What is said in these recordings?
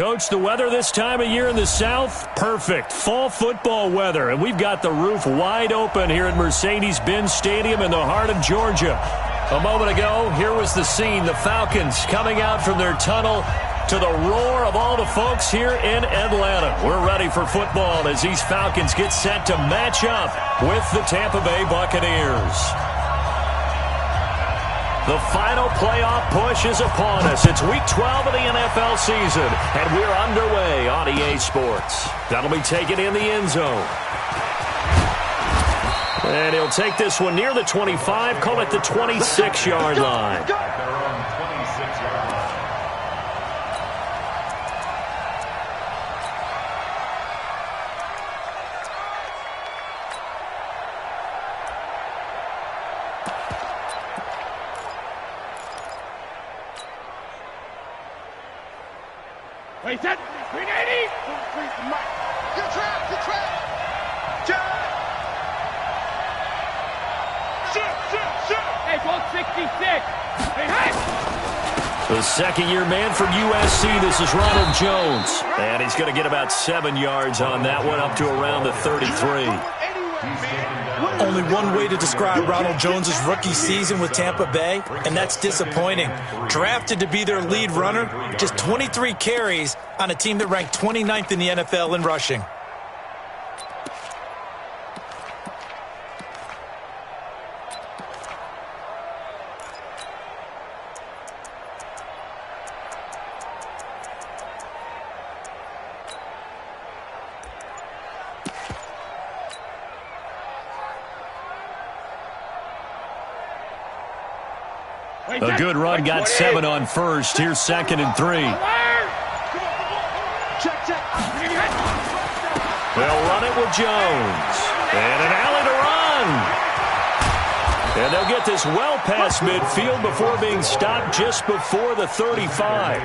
Coach, the weather this time of year in the South, perfect. Fall football weather, and we've got the roof wide open here at Mercedes-Benz Stadium in the heart of Georgia. A moment ago, here was the scene. The Falcons coming out from their tunnel to the roar of all the folks here in Atlanta. We're ready for football as these Falcons get set to match up with the Tampa Bay Buccaneers. The final playoff push is upon us. It's Week 12 of the NFL season, and we're underway on EA Sports. That'll be taken in the end zone. And he'll take this one near the 25, call it the 26-yard line. Wait, that 380. Good trap, good trap. Shoot. Hey, 1266. Hey. The second-year man from USC, this is Ronald Jones. And he's going to get about 7 yards on that one, up to around the 33. Only one way to describe Ronald Jones' rookie season with Tampa Bay, and that's disappointing. Drafted to be their lead runner, just 23 carries on a team that ranked 29th in the NFL in rushing. A good run, got 7 on first. Here's 2nd and 3. They'll run it with Jones. And an alley to run. And they'll get this well past midfield before being stopped just before the 35.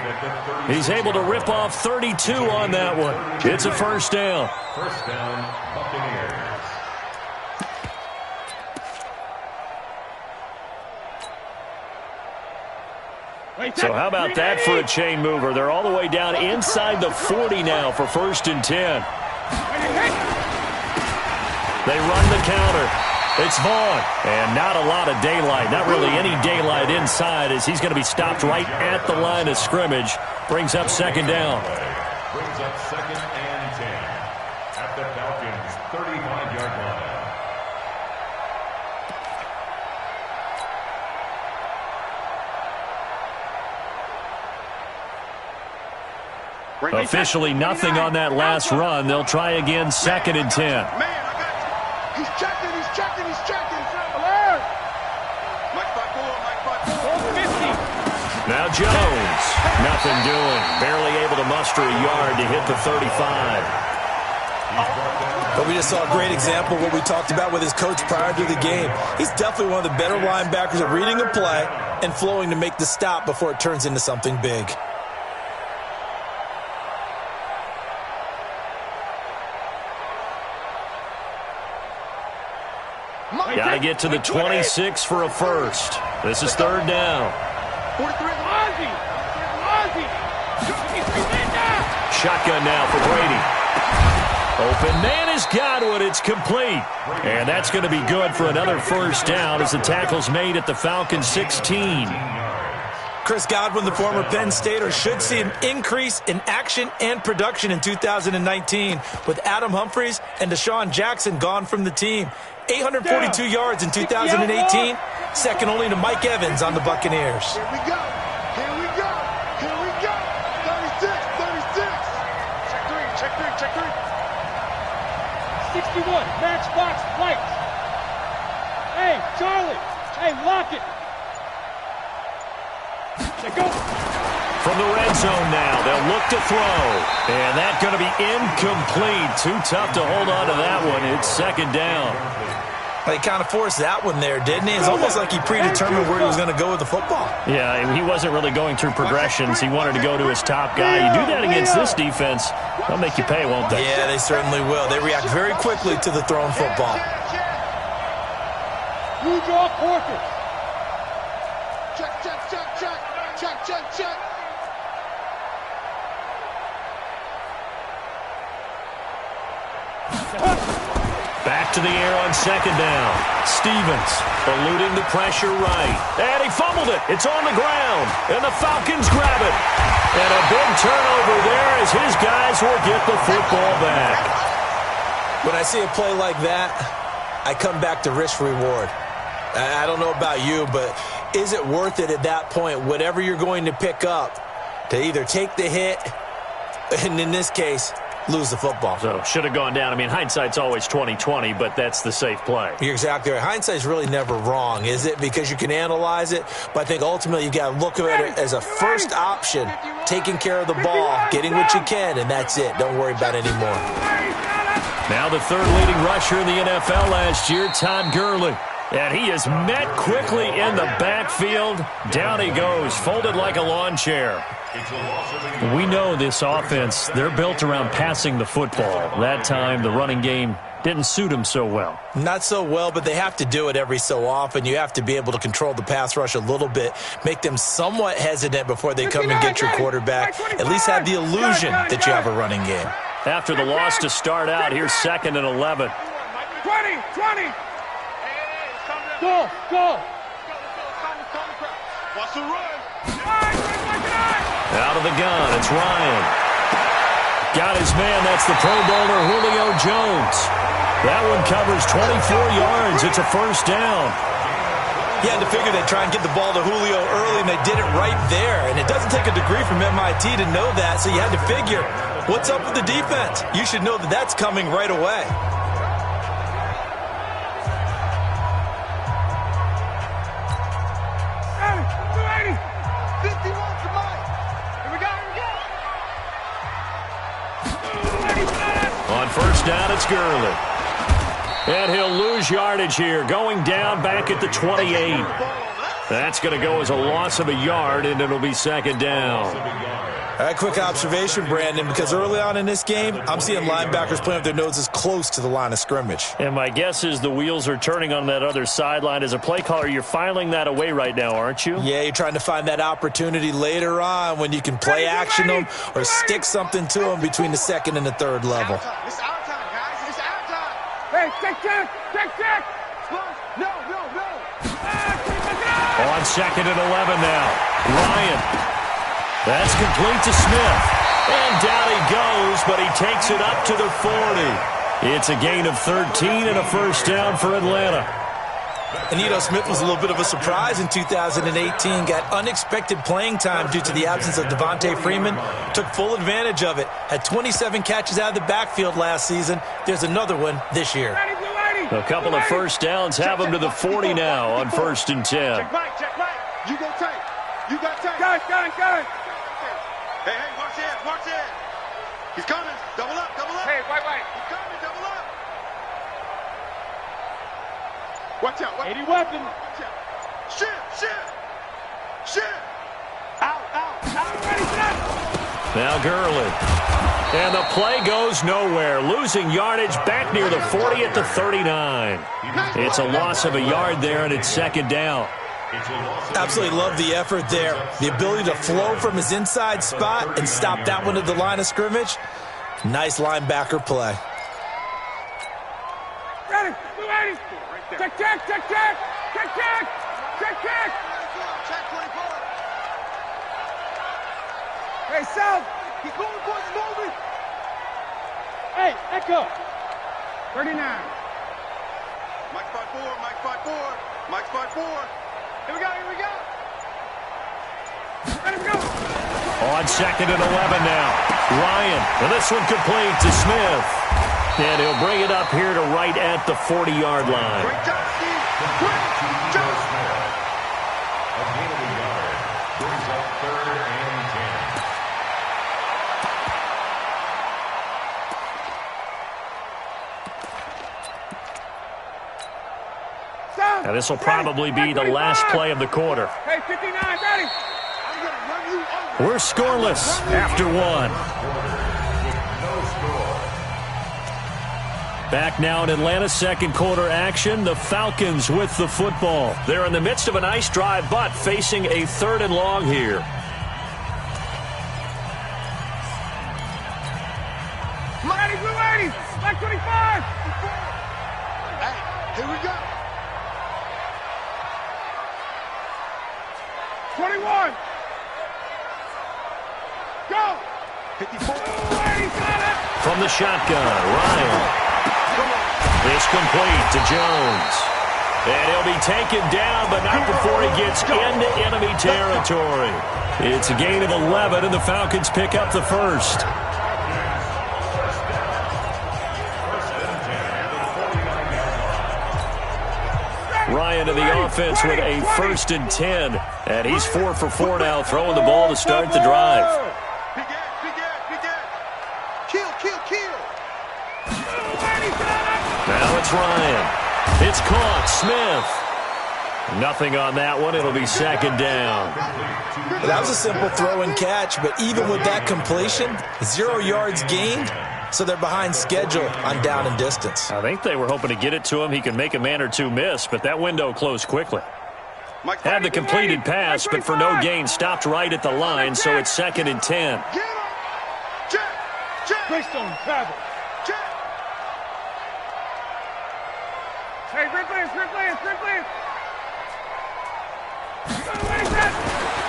He's able to rip off 32 on that one. It's a first down. First down, Buccaneers. So how about that for a chain mover? They're all the way down inside the 40 now for 1st and 10. They run the counter. It's Vaughn. And not a lot of daylight. Not really any daylight inside as he's going to be stopped right at the line of scrimmage. Brings up 2nd down. Brings up 2nd and 10 at the Falcons' 35-yard line. Officially nothing on that last run. They'll try again, 2nd and 10. Man, I got you. He's checking. Alert. Mike 5-4. Now Jones. Nothing doing. Barely able to muster a yard to hit the 35. But we just saw a great example of what we talked about with his coach prior to the game. He's definitely one of the better linebackers at reading a play and flowing to make the stop before it turns into something big. Got to get to the 26 for a first. This is 3rd down. 43. Shotgun now for Brady. Open man is Godwin. It's complete. And that's going to be good for another first down as the tackle's made at the Falcons' 16. Chris Godwin, the former Penn Stater, should see an increase in action and production in 2019 with Adam Humphries and Deshaun Jackson gone from the team. 842 yards in 2018, second only to Mike Evans on the Buccaneers. Here we go. 36. Check three. 61, matchbox flights. Hey, Charlie. Hey, lock it. Go. From the red zone now, they'll look to throw. And that's going to be incomplete. Too tough to hold on to that one. It's 2nd down. Well, he kind of forced that one there, didn't he? It's almost like he predetermined where he was going to go with the football. Yeah, he wasn't really going through progressions. He wanted to go to his top guy. You do that against this defense, they'll make you pay, won't they? Yeah, they certainly will. They react very quickly to the thrown football. You draw quarters. Check. Back to the air on second down. Stevens eluding the pressure right. And he fumbled it. It's on the ground. And the Falcons grab it. And a big turnover there as his guys will get the football back. When I see a play like that, I come back to risk-reward. I don't know about you, but is it worth it at that point, whatever you're going to pick up, to either take the hit, and in this case, lose the football? So, should have gone down. I mean, hindsight's always 20/20, but that's the safe play. You're exactly right. Hindsight's really never wrong, is it? Because you can analyze it, but I think ultimately you got to look at it as a first option, taking care of the ball, getting what you can, and that's it. Don't worry about it anymore. Now the third leading rusher in the NFL last year, Todd Gurley. And he is met quickly in the backfield. Down he goes, folded like a lawn chair. We know this offense, they're built around passing the football. That time, the running game didn't suit him so well. Not so well, but they have to do it every so often. You have to be able to control the pass rush a little bit, make them somewhat hesitant before they come and get your quarterback. At least have the illusion that you have a running game. After the loss to start out, here's 2nd and 11. 20. Go. Watch the run. Out of the gun, it's Ryan. Got his man, that's the Pro Bowler Julio Jones. That one covers 24 yards. It's a first down. You had to figure they'd try and get the ball to Julio early, and they did it right there. And it doesn't take a degree from MIT to know that, so you had to figure, what's up with the defense? You should know that that's coming right away. On first down, it's Gurley. And he'll lose yardage here, going down back at the 28. That's going to go as a loss of a yard, and it'll be 2nd down. All right, quick observation, Brandon, because early on in this game, I'm seeing linebackers playing with their noses close to the line of scrimmage. And my guess is the wheels are turning on that other sideline. As a play caller, you're filing that away right now, aren't you? Yeah, you're trying to find that opportunity later on when you can play action them or stick something to them between the 2nd and the 3rd level. It's our time, guys. It's our time. Hey, check. No. On 2nd and 11 now. Ryan. That's complete to Smith. And down he goes, but he takes it up to the 40. It's a gain of 13 and a first down for Atlanta. And Smith was a little bit of a surprise in 2018. Got unexpected playing time due to the absence of Devontae Freeman. Took full advantage of it. Had 27 catches out of the backfield last season. There's another one this year. A couple of first downs have him to the 40 now on 1st and 10. Check Mike. You go tight. You got tight. Gun. Hey, watch it. He's coming. Double up. Hey, white. He's coming. Double up. Watch out. 80 weapon. Watch out. Shit. Out. Ready, set. Now Gurley. And the play goes nowhere. Losing yardage back near the 40 at the 39. It's a loss of a yard there, and it's 2nd down. Absolutely love the effort there. The ability to flow from his inside spot and stop that one at the line of scrimmage. Nice linebacker play. Ready. Check. Check 24. Hey, South. He's going for the movie. Hey, Echo. 39. Mike 5-4. Here we go. Let him go. On 2nd and 11 now. Ryan. And this one complete to Smith. And he'll bring it up here to right at the 40-yard line. Great job, Steve. Great job. A gain of a yard. Brings up 3rd and 10. Now this will probably be the last play of the quarter. Hey, 59, ready. We're scoreless after 1. Back now in Atlanta, 2nd quarter action. The Falcons with the football. They're in the midst of a nice drive, but facing a 3rd and long here. Ready, Like 25. Hey, here we go. 21. Go. 54. From the shotgun, Ryan. It's complete to Jones. And he'll be taken down, but not before he gets into enemy territory. It's a gain of 11, and the Falcons pick up the first. Ryan in the offense with a 1st and 10. And he's 4 for 4 now, throwing the ball to start the drive. Now it's Ryan. It's caught. Smith. Nothing on that one. It'll be 2nd down. That was a simple throw and catch, but even with that completion, 0 yards gained, so they're behind schedule on down and distance. I think they were hoping to get it to him. He can make a man or two miss, but that window closed quickly. Had the completed pass, but for no gain, stopped right at the line, so it's 2nd and 10. Greystone travel. Hey, Ridley.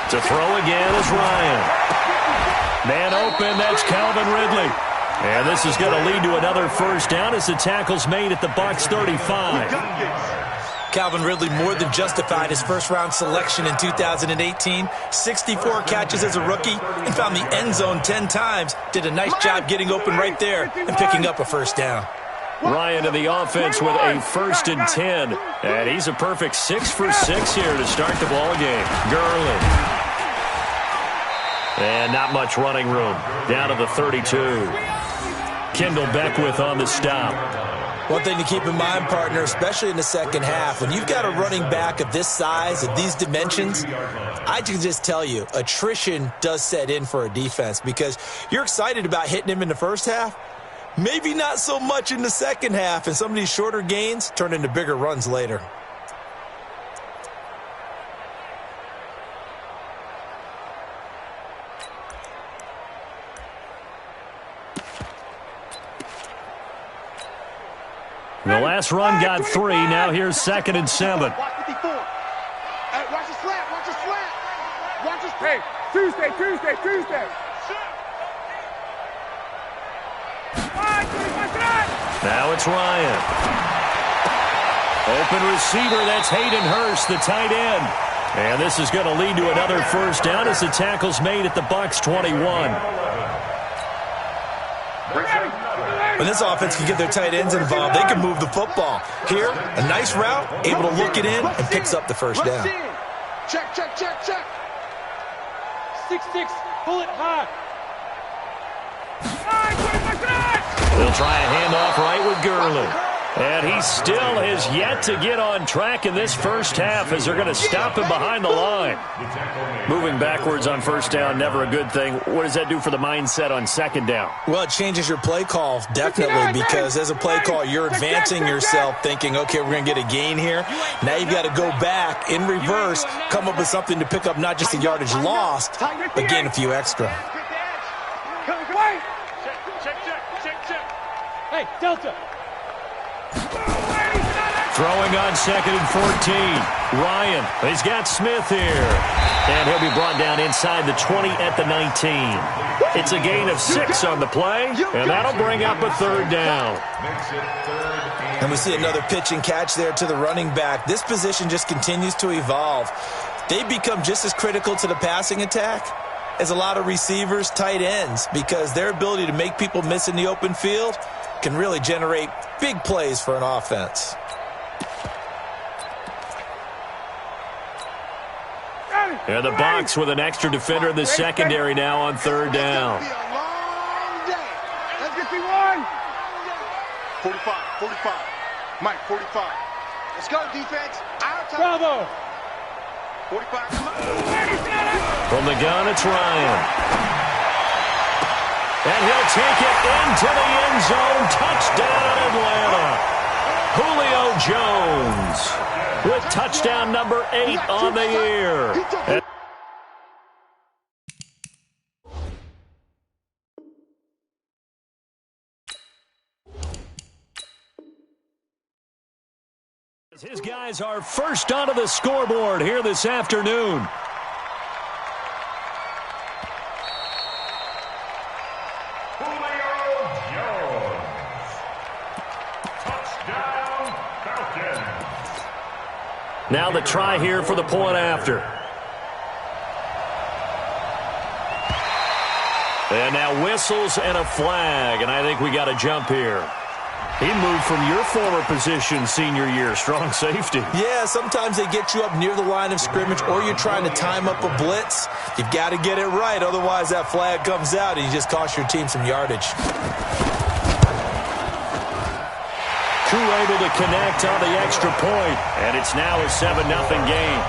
To throw again is Ryan. Man open, that's Calvin Ridley. And this is going to lead to another first down as the tackle's made at the Bucs 35. Calvin Ridley more than justified his first-round selection in 2018. 64 catches as a rookie and found the end zone 10 times. Did a nice job getting open right there and picking up a first down. Ryan in the offense with a 1st and 10. And he's a perfect 6 for 6 here to start the ball game. Gurley. And not much running room. Down to the 32. Kendall Beckwith on the stop. One thing to keep in mind, partner, especially in the second half, when you've got a running back of this size, of these dimensions, I can just tell you, attrition does set in for a defense because you're excited about hitting him in the first half. Maybe not so much in the second half, and some of these shorter gains turn into bigger runs later. The last run got 3. Now here's 2nd and 7. Watch the slant. Hey, Tuesday. Now it's Ryan. Open receiver, that's Hayden Hurst, the tight end. And this is going to lead to another first down as the tackle's made at the Bucs 21. When this offense can get their tight ends involved, they can move the football. Here, a nice route, able to look it in, and picks up the first down. Check. 6-6, pull it high. They'll try a handoff right with Gurley. And he still has yet to get on track in this first half as they're going to stop him behind the line. Moving backwards on first down, never a good thing. What does that do for the mindset on 2nd down? Well, it changes your play call, definitely, because as a play call, you're advancing yourself thinking, okay, we're going to get a gain here. Now you've got to go back in reverse, come up with something to pick up not just the yardage lost, but gain a few extra. Hey, Delta. Throwing on 2nd and 14. Ryan, he's got Smith here. And he'll be brought down inside the 20 at the 19. It's a gain of 6 on the play, and that'll bring up a 3rd down. And we see another pitch and catch there to the running back. This position just continues to evolve. They've become just as critical to the passing attack as a lot of receivers, tight ends, because their ability to make people miss in the open field can really generate big plays for an offense. And the Bucs with an extra defender in the secondary now on 3rd down. Let's get P1. 45. Mike, 45. Let's go, defense. Bravo. 45. From the gun, it's Ryan. And he'll take it into the end zone. Touchdown, Atlanta. Julio Jones with touchdown number 8 on the year. His guys are first onto the scoreboard here this afternoon. Now the try here for the point after. And now whistles and a flag, and I think we got a jump here. He moved from your former position senior year, strong safety. Yeah, sometimes they get you up near the line of scrimmage or you're trying to time up a blitz. You've got to get it right, otherwise that flag comes out and you just cost your team some yardage. Crew able to connect on the extra point, and it's now a 7-0 game.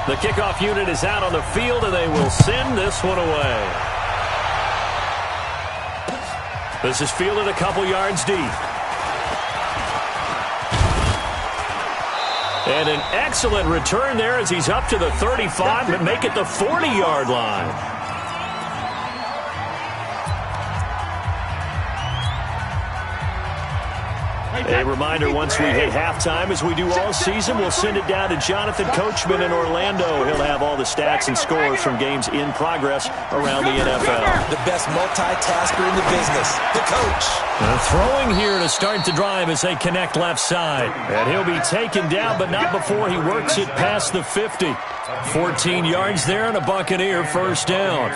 The kickoff unit is out on the field, and they will send this one away. This is fielded a couple yards deep. And an excellent return there as he's up to the 35, but make it the 40-yard line. A reminder, once we hit halftime, as we do all season, we'll send it down to Jonathan Coachman in Orlando. He'll have all the stats and scores from games in progress around the NFL. The best multitasker in the business, the coach. Throwing here to start the drive as they connect left side. And he'll be taken down, but not before he works it past the 50. 14 yards there and a Buccaneer first down.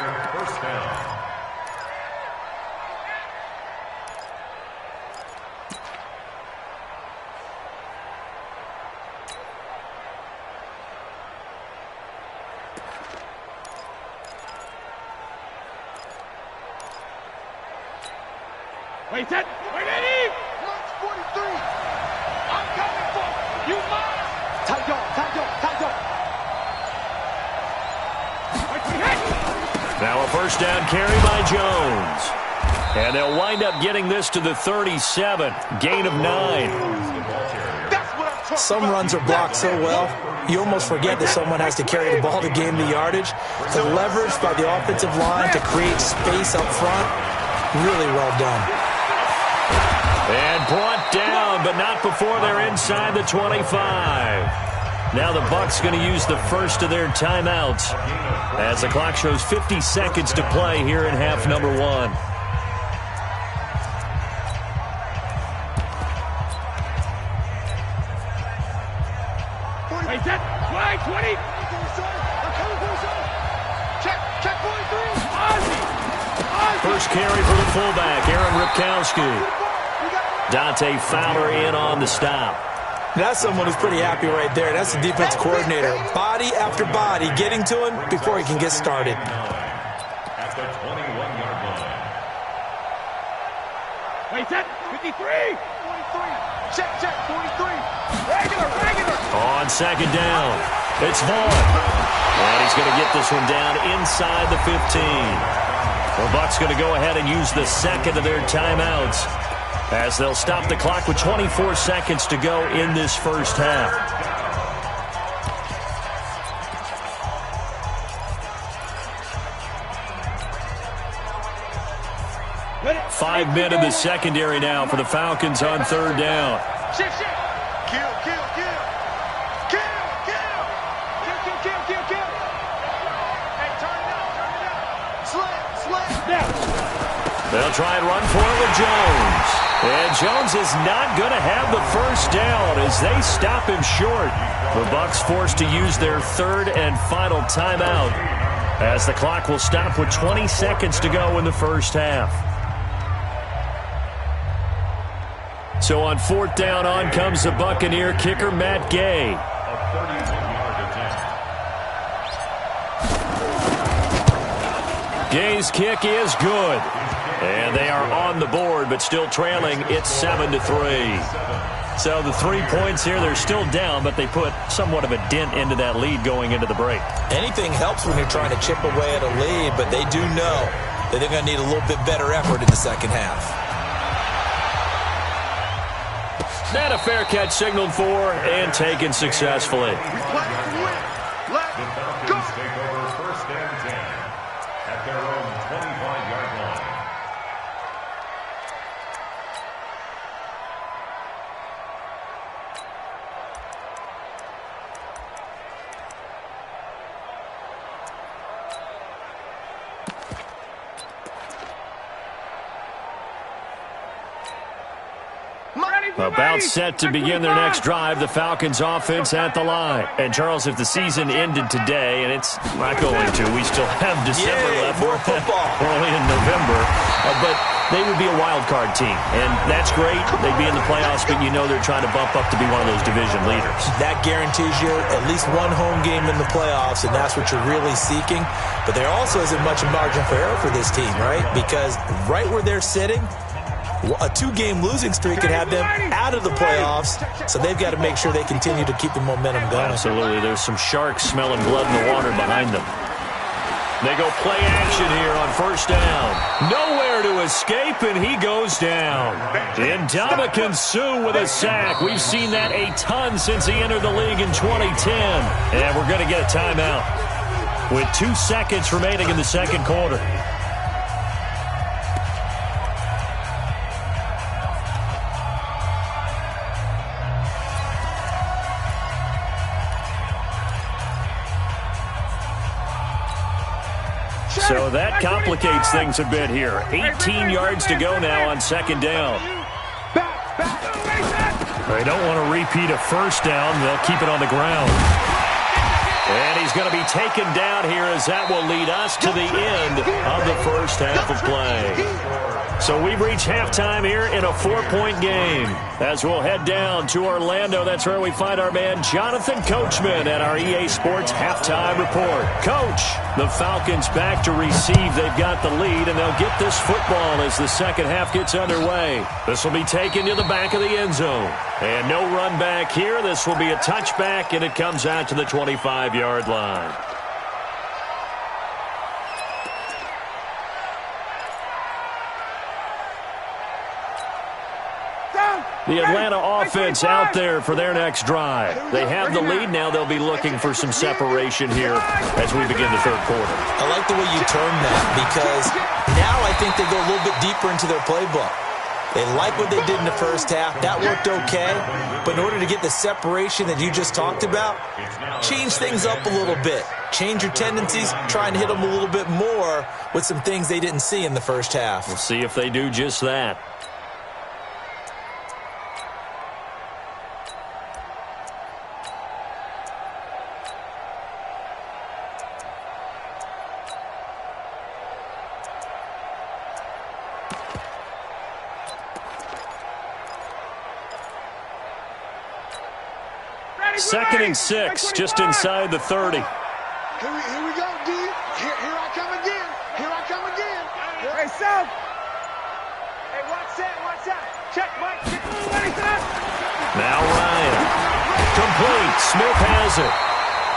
Wait it! Wait it! March 43! I'm coming for you! You must! Tight dog! Now a first down carry by Jones. And they'll wind up getting this to the 37. Gain of 9. That's what I'm talking Some runs are blocked so well, you almost forget that someone has to carry the ball to gain the yardage. The leverage by the offensive line to create space up front, really well done. And brought down, but not before they're inside the 25. Now the Bucs going to use the first of their timeouts as the clock shows 50 seconds to play here in half number 1. Wait that! Flag 20! Check 43! First carry for the fullback, Aaron Ripkowski. Dante Fowler in on the stop. That's someone who's pretty happy right there. That's the defense coordinator. Body after body, getting to him before he can get started. At the 21-yard line. Wait that! 53! 43! Check 43! Regular! On second down, it's Vaughn. And he's going to get this one down inside the 15. The Bucs going to go ahead and use the second of their timeouts as they'll stop the clock with 24 seconds to go in this first half. Five men in the secondary now for the Falcons on third down. Kill. Hey, turn it out. Slam. Now. They'll try and run for it with Jones. And Jones is not going to have the first down as they stop him short. The Bucs forced to use their third and final timeout as the clock will stop with 20 seconds to go in the first half. So on fourth down, on comes the Buccaneer kicker, Matt Gay. A 31-yard attempt. Gay's kick is good. And they are on the board, but still trailing. It's 7-3. So the 3 points here, they're still down, but they put somewhat of a dent into that lead going into the break. Anything helps when you're trying to chip away at a lead, but they do know that they're going to need a little bit better effort in the second half. And a fair catch signaled for and taken successfully. The Falcons take over first and 10 at their own 25-yard line. About set to begin their next drive, the Falcons offense at the line. And, Charles, if the season ended today, and it's not going to, we still have December left. More football. We're only in November. But they would be a wild card team, and that's great. They'd be in the playoffs, but you know they're trying to bump up to be one of those division leaders. That guarantees you at least one home game in the playoffs, and that's what you're really seeking. But there also isn't much margin for error for this team, right? Because right where they're sitting, a 2-game losing streak could have them out of the playoffs, so they've got to make sure they continue to keep the momentum going. Absolutely. There's some sharks smelling blood in the water behind them. They go play action here on first down. Nowhere to escape, and he goes down. Ndamukong Suh with a sack. We've seen that a ton since he entered the league in 2010. And we're going to get a timeout with 2 seconds remaining in the second quarter. So that complicates things a bit here. 18 yards to go now on second down. They don't want to repeat a first down. They'll keep it on the ground. And he's going to be taken down here as that will lead us to the end of the first half of play. So we've reached halftime here in a 4-point game. As we'll head down to Orlando, that's where we find our man Jonathan Coachman at our EA Sports Halftime Report. Coach, the Falcons back to receive. They've got the lead, and they'll get this football as the second half gets underway. This will be taken to the back of the end zone. And no run back here. This will be a touchback, and it comes out to the 25-yard line. The Atlanta offense out there for their next drive. They have the lead. Now they'll be looking for some separation here as we begin the third quarter. I like the way you termed that, because now I think they go a little bit deeper into their playbook. They like what they did in the first half. That worked okay. But in order to get the separation that you just talked about, change things up a little bit. Change your tendencies. Try and hit them a little bit more with some things they didn't see in the first half. We'll see if they do just that. Second and 6, just inside the 30. Here we go, D. Here I come again. Here I come again. Hey, South. Hey, watch that. Check, Mike. Now Ryan. Complete. Smith has it.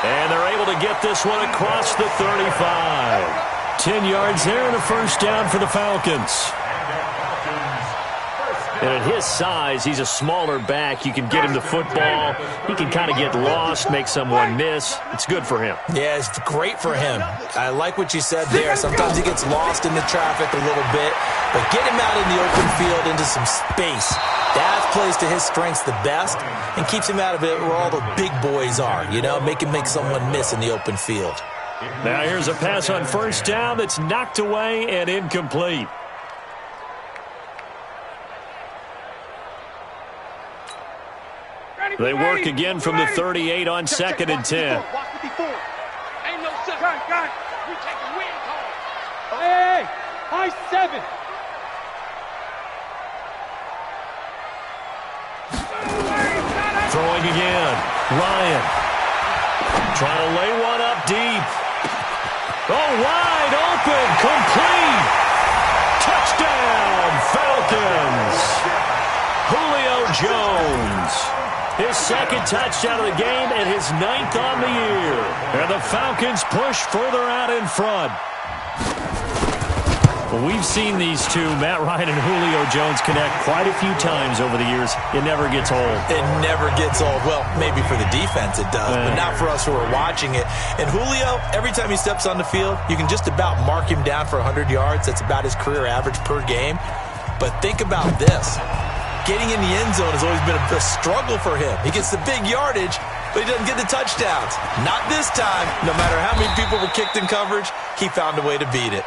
And they're able to get this one across the 35. 10 yards there and a first down for the Falcons. And at his size, he's a smaller back. You can get him the football. He can kind of get lost, make someone miss. It's good for him. Yeah, it's great for him. I like what you said there. Sometimes he gets lost in the traffic a little bit, but get him out in the open field into some space. That plays to his strengths the best and keeps him out of it where all the big boys are, you know, make someone miss in the open field. Now here's a pass on first down that's knocked away and incomplete. They work again from the 38 on second and 10. Ain't no second. Got. We take a win call. Hey, high 7. Throwing again. Ryan. Trying to lay one up deep. Oh, wide open. Complete. Touchdown, Falcons. Julio Jones. His second touchdown of the game and his 9th on the year. And the Falcons push further out in front. Well, we've seen these two, Matt Ryan and Julio Jones, connect quite a few times over the years. It never gets old. It never gets old. Well, maybe for the defense it does, but not for us who are watching it. And Julio, every time he steps on the field, you can just about mark him down for 100 yards. That's about his career average per game. But think about this. Getting in the end zone has always been a struggle for him. He gets the big yardage, but he doesn't get the touchdowns. Not this time. No matter how many people were kicked in coverage, he found a way to beat it.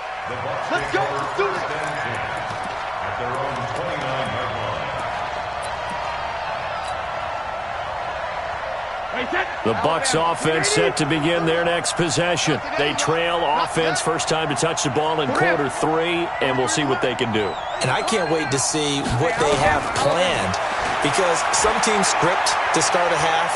Let's go. Let's do it. At their own 29-yard line. The Bucs offense set to begin their next possession. They trail offense, first time to touch the ball in quarter 3, and we'll see what they can do. And I can't wait to see what they have planned, because some teams script to start a half.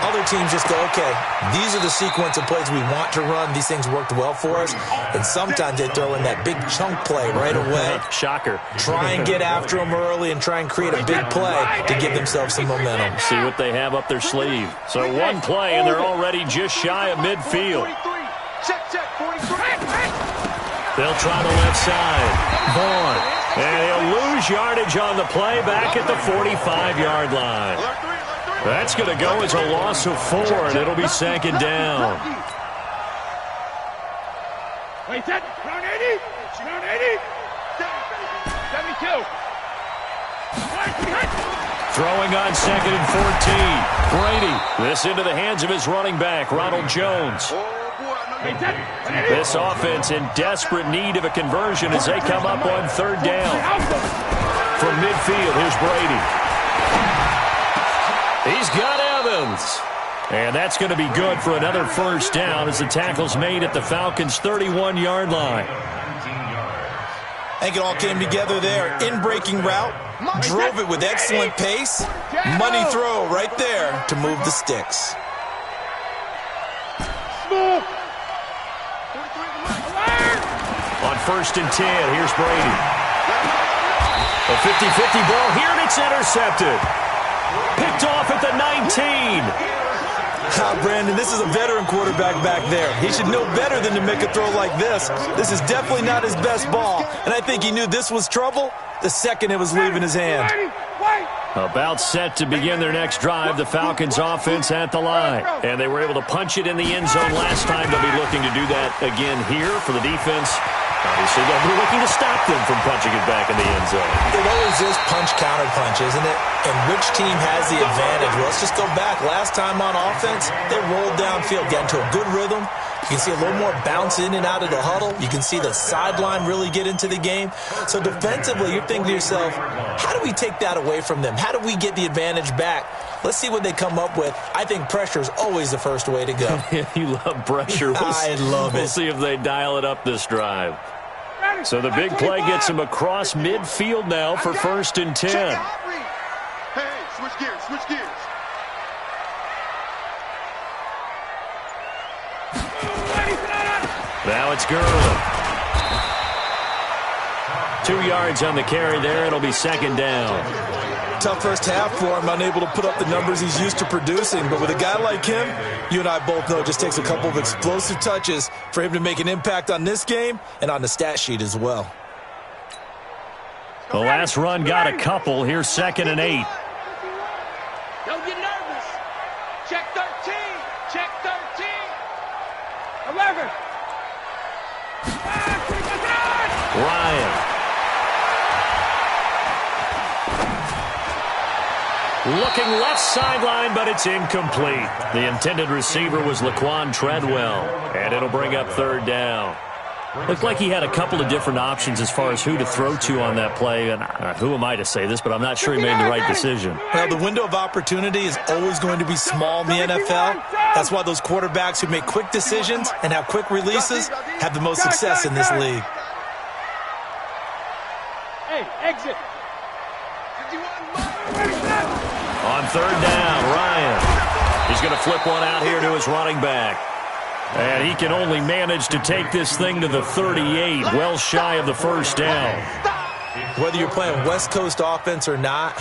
Other teams just go, okay, these are the sequence of plays we want to run. These things worked well for us. And sometimes they throw in that big chunk play right away. Shocker. Try and get after them early and try and create a big play to give themselves some momentum. See what they have up their sleeve. So one play, and they're already just shy of midfield. They'll try the left side. Vaughn. And he'll lose yardage on the play back at the 45-yard line. That's going to go as a loss of 4, and it'll be second down. Wait, that round 80? Round 80? 72. Throwing on second and 14. Brady. This into the hands of his running back, Ronald Jones. This offense in desperate need of a conversion as they come up on third down. From midfield, here's Brady. He's got Evans. And that's going to be good for another first down as the tackle's made at the Falcons' 31-yard line. I think it all came together there. In-breaking route. Drove it with excellent pace. Money throw right there to move the sticks. On first and 10, here's Brady. A 50-50 ball here, and it's intercepted. Picked off at the 19. Brandon, this is a veteran quarterback back there. He should know better than to make a throw like this. This is definitely not his best ball, and I think he knew this was trouble the second it was leaving his hand. About set to begin their next drive, the Falcons offense at the line. And they were able to punch it in the end zone last time. They'll be looking to do that again here for the defense. Obviously, they'll be looking to stop them from punching it back in the end zone. It always is punch-counter-punch, isn't it? And which team has the advantage? Well, let's just go back. Last time on offense, they rolled downfield, got into a good rhythm. You can see a little more bounce in and out of the huddle. You can see the sideline really get into the game. So defensively, you're thinking to yourself, how do we take that away from them? How do we get the advantage back? Let's see what they come up with. I think pressure is always the first way to go. You love pressure. I love it. We'll see if they dial it up this drive. So the big play gets him across midfield now for first and 10. Hey, switch gears, switch gears. Now it's Gurley. 2 yards on the carry there. It'll be second down. Tough first half for him, unable to put up the numbers he's used to producing. But with a guy like him, you and I both know it just takes a couple of explosive touches for him to make an impact on this game and on the stat sheet as well. The last run got a couple. Here's second and 8. Don't get nervous. Check 13. Check 13. 11. Ryan. Looking left sideline, but it's incomplete. The intended receiver was Laquan Treadwell, and it'll bring up third down. Looked like he had a couple of different options as far as who to throw to on that play. And who am I to say this, but I'm not sure he made the right decision. Well, the window of opportunity is always going to be small in the NFL. That's why those quarterbacks who make quick decisions and have quick releases have the most success in this league. Hey, exit. On third down, Ryan. He's going to flip one out here to his running back. And he can only manage to take this thing to the 38, well shy of the first down. Whether you're playing West Coast offense or not,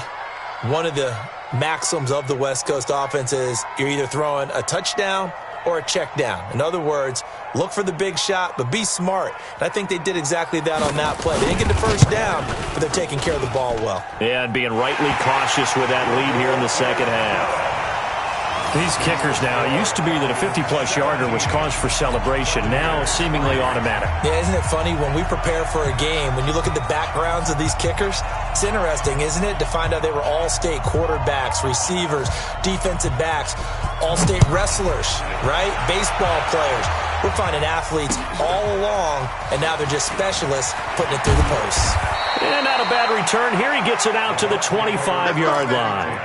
one of the maxims of the West Coast offense is you're either throwing a touchdown or a check down. In other words, look for the big shot, but be smart. And I think they did exactly that on that play. They didn't get the first down, but they're taking care of the ball well. Yeah, and being rightly cautious with that lead here in the second half. These kickers now, it used to be that a 50-plus yarder was cause for celebration. Now, seemingly automatic. Yeah, isn't it funny? When we prepare for a game, when you look at the backgrounds of these kickers, it's interesting, isn't it, to find out they were all-state quarterbacks, receivers, defensive backs, all-state wrestlers, right? Baseball players. We're finding athletes all along, and now they're just specialists putting it through the posts. And not a bad return here. He gets it out to the 25-yard line.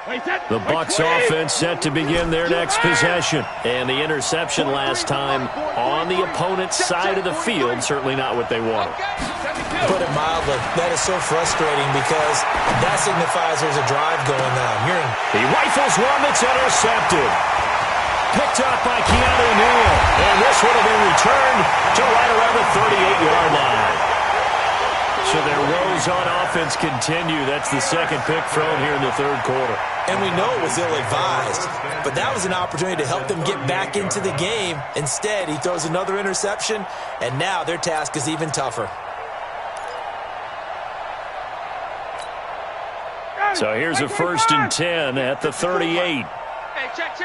The Bucs offense set to begin their next possession. And the interception last time on the opponent's side of the field, certainly not what they wanted. Put it mildly, that is so frustrating because that signifies there's a drive going on. He rifles one that's intercepted. Picked up by Keanu Neal. And this would have been returned to right around the 38-yard line. So their woes on offense continue. That's the second pick thrown here in the third quarter. And we know it was ill-advised, but that was an opportunity to help them get back into the game. Instead, he throws another interception, and now their task is even tougher. So here's a 1st and 10 at the 38. Hey, check.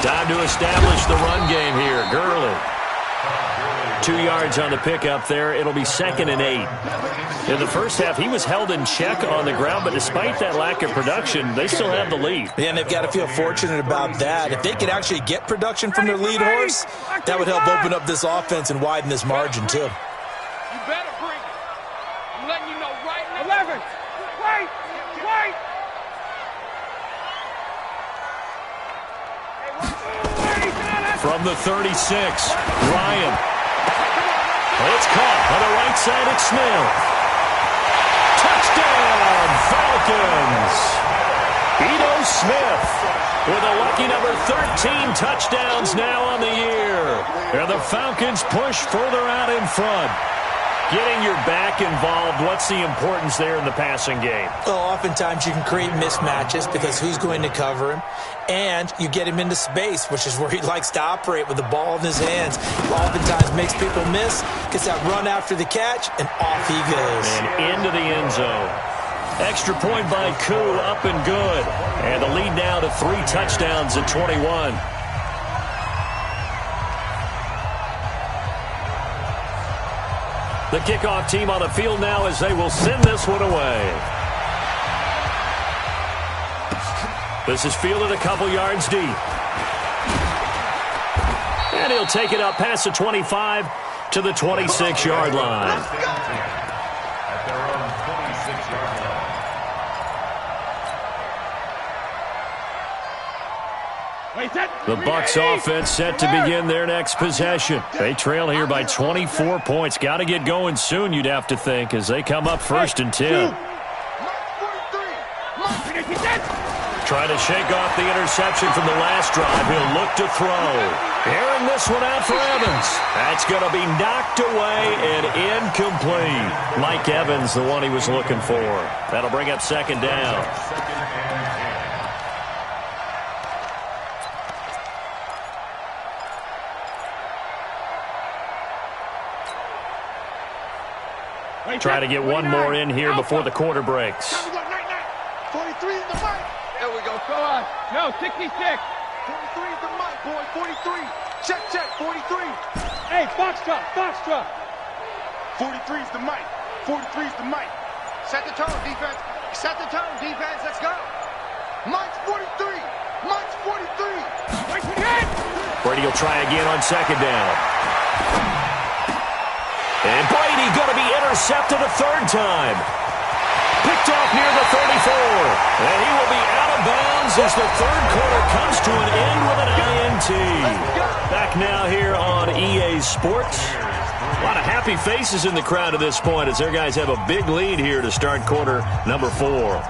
Time to establish the run game here. Gurley. 2 yards on the pickup there. It'll be 2nd and 8. In the first half, he was held in check on the ground, but despite that lack of production, they still have the lead. Yeah, and they've got to feel fortunate about that. If they could actually get production from their lead horse, that would help open up this offense and widen this margin, too. You better bring it. I'm letting you know right now. 11. Wait. From the 36, Ryan. It's caught on the right side at Smith. Touchdown, Falcons! Ito Smith with a lucky number 13 touchdowns now on the year. And the Falcons push further out in front. Getting your back involved, what's the importance there in the passing game? Well, oftentimes you can create mismatches because who's going to cover him? And you get him into space, which is where he likes to operate with the ball in his hands. Oftentimes makes people miss, gets that run after the catch, and off he goes. And into the end zone. Extra point by Koo, up and good. And the lead now to 3 touchdowns at 21. The kickoff team on the field now as they will send this one away. This is fielded a couple yards deep. And he'll take it up past the 25 to the 26-yard line. At their own 26-yard line. The Bucs offense set to begin their next possession. They trail here by 24 points. Got to get going soon, you'd have to think, as they come up 1st and 10. Trying to shake off the interception from the last drive. He'll look to throw. Airing this one out for Evans. That's going to be knocked away and incomplete. Mike Evans, the one he was looking for. That'll bring up 2nd down. Try to get one more in here before the quarter breaks. 43 is the mic. There we go. Go on. No, 66. 43 is the mic, boy. 43. Check. 43. Hey, box truck. 43 is the mic. 43 is the mic. Set the tone, defense. Let's go. Mike's 43. Mike's 43. Brady will try again on 2nd down. And Brady going to be intercepted a 3rd time. Picked off near the 34. And he will be out of bounds as the 3rd quarter comes to an end with an INT. Back now here on EA Sports. A lot of happy faces in the crowd at this point as their guys have a big lead here to start quarter number 4.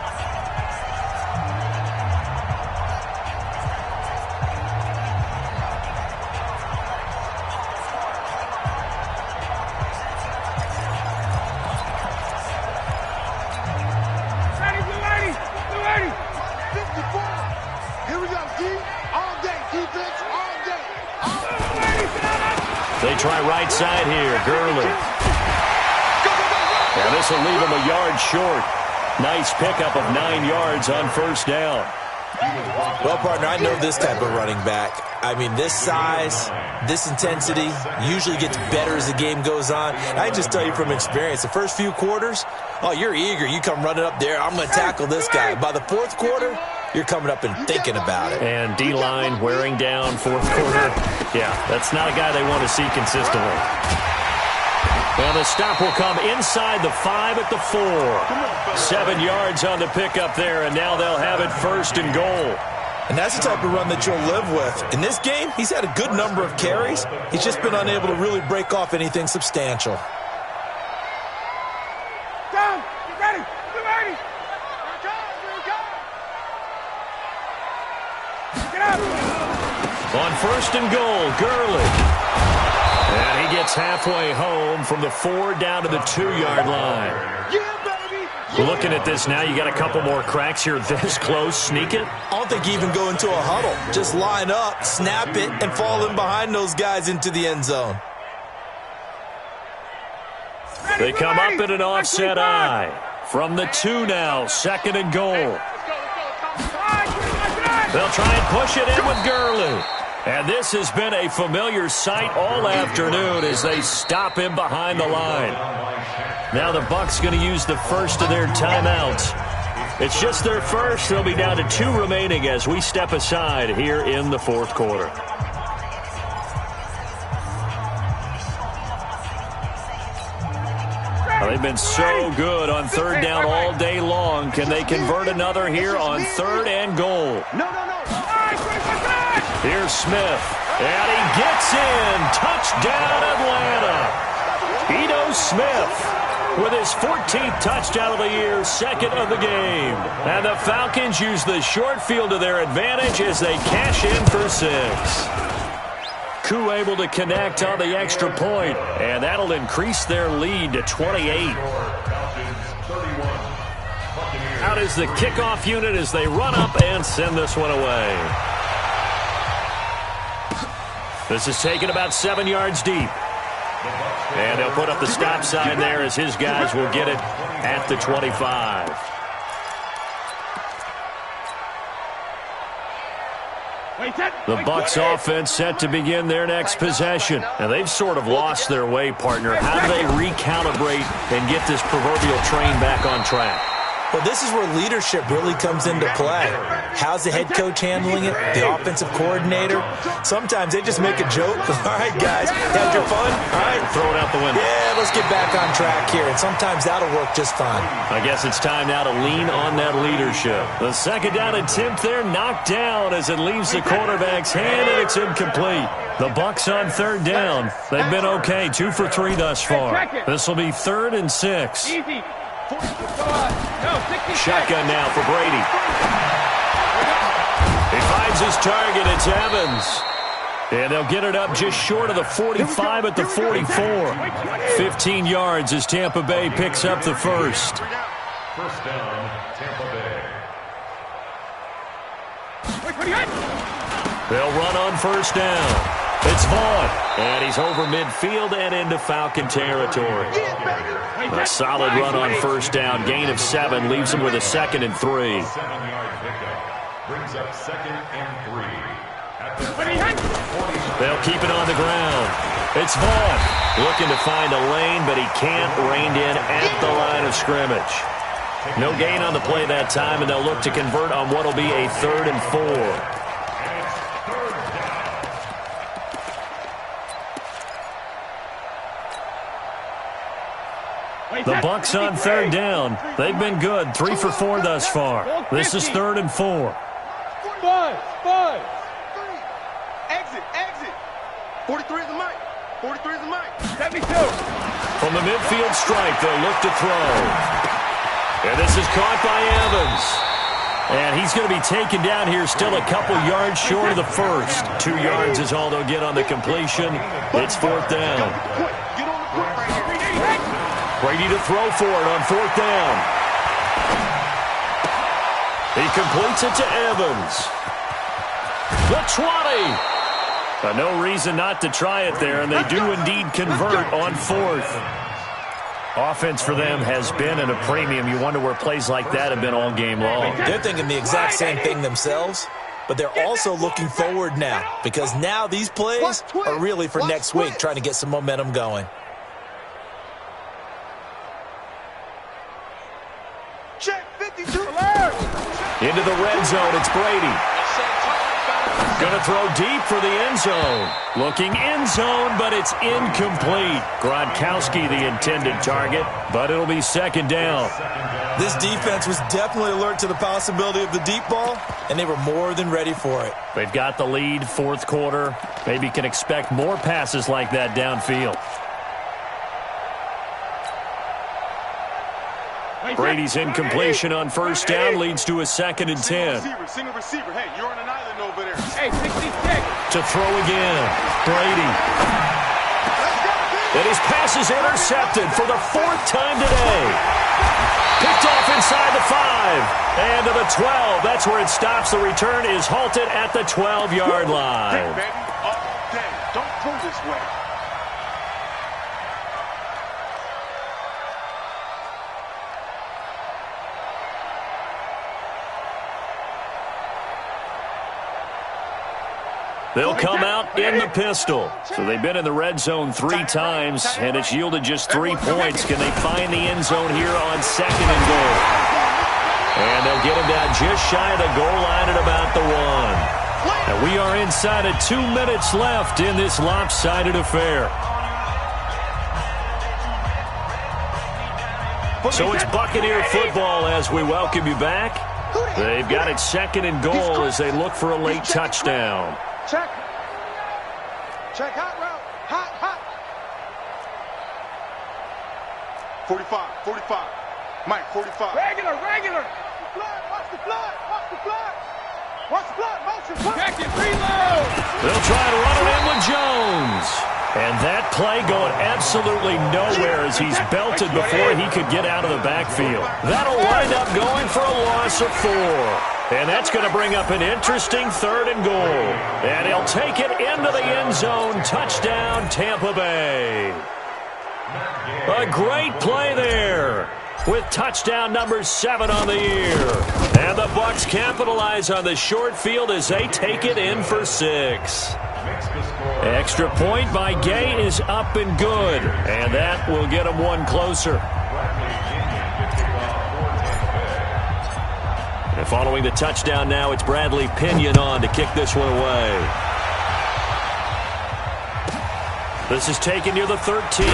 They try right side here. Gurley. And this will leave him a yard short. Nice pickup of 9 yards on 1st down. Well, partner, I know this type of running back. I mean, this size, this intensity usually gets better as the game goes on. I just tell you from experience, the first few quarters, oh, you're eager. You come running up there. I'm going to tackle this guy. By the 4th quarter, you're coming up and thinking about it. And D-line wearing down 4th quarter. Yeah, that's not a guy they want to see consistently. And the stop will come inside the 5 at the 4. 7 yards on the pickup there, and now they'll have it 1st and goal. And that's the type of run that you'll live with. In this game, he's had a good number of carries. He's just been unable to really break off anything substantial. Down! Get ready! Get ready! Get up! On 1st and goal, Gurley. And he gets halfway home from the 4 down to the 2-yard line. Yeah, baby! Yeah. Looking at this now, you got a couple more cracks here this close. Sneak it. I don't think you even go into a huddle. Just line up, snap it, and fall in behind those guys into the end zone. They come up in an offset eye. From the 2 now, 2nd and goal. They'll try and push it in with Gurley. And this has been a familiar sight all afternoon as they stop him behind the line. Now the Bucs going to use the first of their timeouts. It's just their first. They'll be down to 2 remaining as we step aside here in the 4th quarter. Well, they've been so good on 3rd down all day long. Can they convert another here on 3rd and goal? No. Here's Smith, and he gets in. Touchdown, Atlanta. Ito Smith with his 14th touchdown of the year, 2nd of the game. And the Falcons use the short field to their advantage as they cash in for 6. Koo able to connect on the extra point, and that'll increase their lead to 28. Out is the kickoff unit as they run up and send this one away. This is taken about 7 yards deep. And they'll put up the stop sign there as his guys will get it at the 25. The Bucs offense set to begin their next possession. And they've sort of lost their way, partner. How do they recalibrate and get this proverbial train back on track? Well, this is where leadership really comes into play. How's the head coach handling it? The offensive coordinator? Sometimes they just make a joke. All right, guys, had your fun? All right. Throw it out the window. Yeah, let's get back on track here. And sometimes that'll work just fine. I guess it's time now to lean on that leadership. The 2nd down attempt there knocked down as it leaves the quarterback's hand, and it's incomplete. The Bucs on 3rd down. They've been okay, 2 for 3 thus far. This will be 3rd and 6. Easy. Shotgun now for Brady. He finds his target. It's Evans. And they'll get it up just short of the 45 at the 44. 15 yards as Tampa Bay picks up the first. 1st down, Tampa Bay. They'll run on 1st down. It's Vaughn, and he's over midfield and into Falcon territory. A solid run on 1st down. Gain of 7 leaves him with a 2nd and 3. 7-yard pickup brings up 2nd and 3. At the They'll keep it on the ground. It's Vaughn looking to find a lane, but he can't. Reined in at the line of scrimmage. No gain on the play that time, and they'll look to convert on what will be a 3rd and 4. The Bucs on 3rd down. They've been good, 3 for 4 thus far. This is 3rd and 4. 5. Exit. 43 is the mic. 43 is the mic. 72. From the midfield strike, they'll look to throw. And this is caught by Evans. And he's going to be taken down here still a couple yards short of the first. 2 yards is all they'll get on the completion. It's 4th down. Get on the court right here. Brady to throw for it on 4th down. He completes it to Evans. The 20. No reason not to try it there, and they do indeed convert on 4th. Offense for them has been at a premium. You wonder where plays like that have been all game long. They're thinking the exact same thing themselves, but they're also looking forward now because now these plays are really for next week, trying to get some momentum going. Check 52. Into the red zone, it's Brady. going to throw deep for the end zone. Looking end zone, but it's incomplete. Gronkowski the intended target, but it'll be second down. This defense was definitely alert to the possibility of the deep ball, and they were more than ready for it. They've got the lead, fourth quarter. Maybe can expect more passes like that downfield. Brady's incompletion on first down leads to a 2nd and 10. Single receiver. Hey, you're on an island over there. Hey, 66. To throw again. Brady. And his pass is intercepted for the 4th time today. Picked off inside the 5. And to the 12. That's where it stops. The return is halted at the 12-yard line. Hey, baby, all day. Don't throw this way. They'll come out in the pistol. So they've been in the red zone 3 times, and it's yielded just 3 points. Can they find the end zone here on 2nd and goal? And they'll get him down just shy of the goal line at about the 1. And we are inside of 2 minutes left in this lopsided affair. So it's Buccaneer football as we welcome you back. They've got it 2nd and goal as they look for a late touchdown. Check. Check. Hot route. Hot. 45. Mike, 45. Regular. Watch the blood. Motion. Check it. Reload. They'll try to run it in with Jones. And that play going absolutely nowhere as he's belted before he could get out of the backfield. That'll wind up going for a loss of 4. And that's going to bring up an interesting 3rd and goal. And he'll take it into the end zone. Touchdown, Tampa Bay. A great play there with touchdown number 7 on the year. And the Bucs capitalize on the short field as they take it in for 6. Extra point by Gay is up and good. And that will get them 1 closer. And following the touchdown now, it's Bradley Pinion on to kick this one away. This is taken near the 13.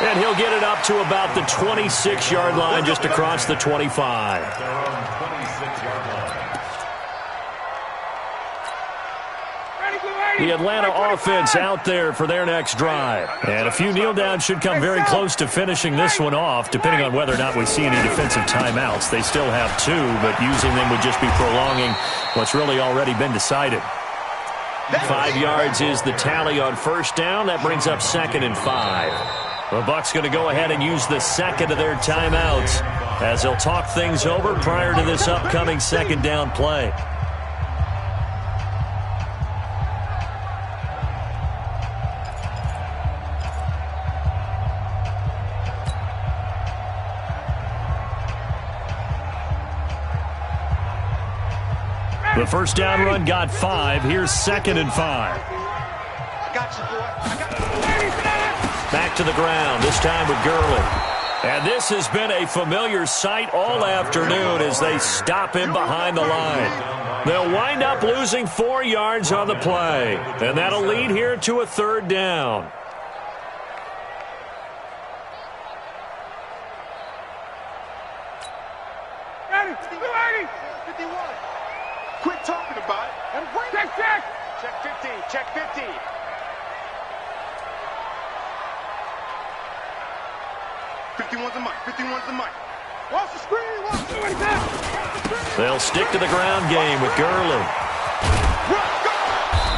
And he'll get it up to about the 26-yard line, just across the 25. The Atlanta offense out there for their next drive. And a few kneel downs should come very close to finishing this one off, depending on whether or not we see any defensive timeouts. They still have 2, but using them would just be prolonging what's really already been decided. 5 yards is the tally on first down. That brings up 2nd and 5. The Bucs going to go ahead and use the 2nd of their timeouts as they'll talk things over prior to this upcoming 2nd down play. The first down run got 5. Here's 2nd and 5. I got you, boy. Back to the ground, this time with Gurley. And this has been a familiar sight all afternoon as they stop him behind the line. They'll wind up losing 4 yards on the play. And that'll lead here to a 3rd down. Quit talking about it and bring it. Check. Check 15. 51's the mic. Watch the screen. They'll stick to the ground game with Gurley.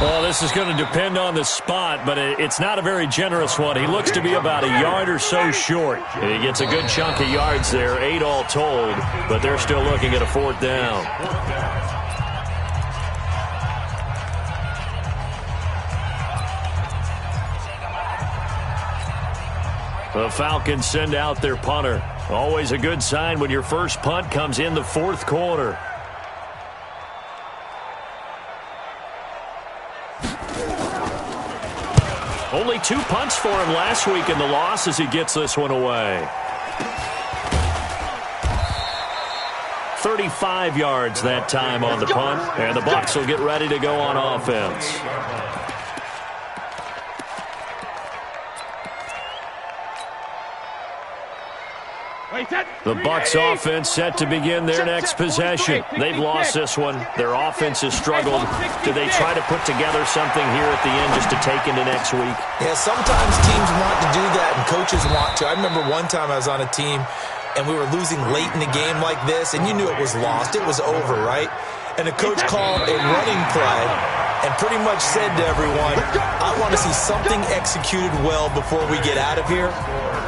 Well, this is going to depend on the spot, but it's not a very generous one. He looks to be about a yard or so short. He gets a good chunk of yards there, 8 all told, but they're still looking at a 4th down. The Falcons send out their punter. Always a good sign when your first punt comes in the 4th quarter. Only 2 punts for him last week in the loss as he gets this one away. 35 yards that time on the punt. And the Bucs will get ready to go on offense. The Bucs offense set to begin their next possession. They've lost this one. Their offense has struggled. Do they try to put together something here at the end just to take into next week? Yeah, sometimes teams want to do that and coaches want to. I remember one time I was on a team and we were losing late in the game like this, and you knew it was lost. It was over, right? And the coach called a running play and pretty much said to everyone, I want to see something executed well before we get out of here.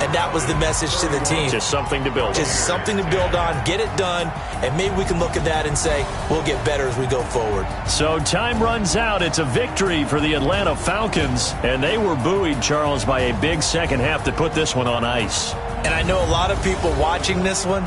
And that was the message to the team. Just something to build on. Just something to build on, get it done, and maybe we can look at that and say, we'll get better as we go forward. So time runs out. It's a victory for the Atlanta Falcons, and they were buoyed, Charles, by a big second half to put this one on ice. And I know a lot of people watching this one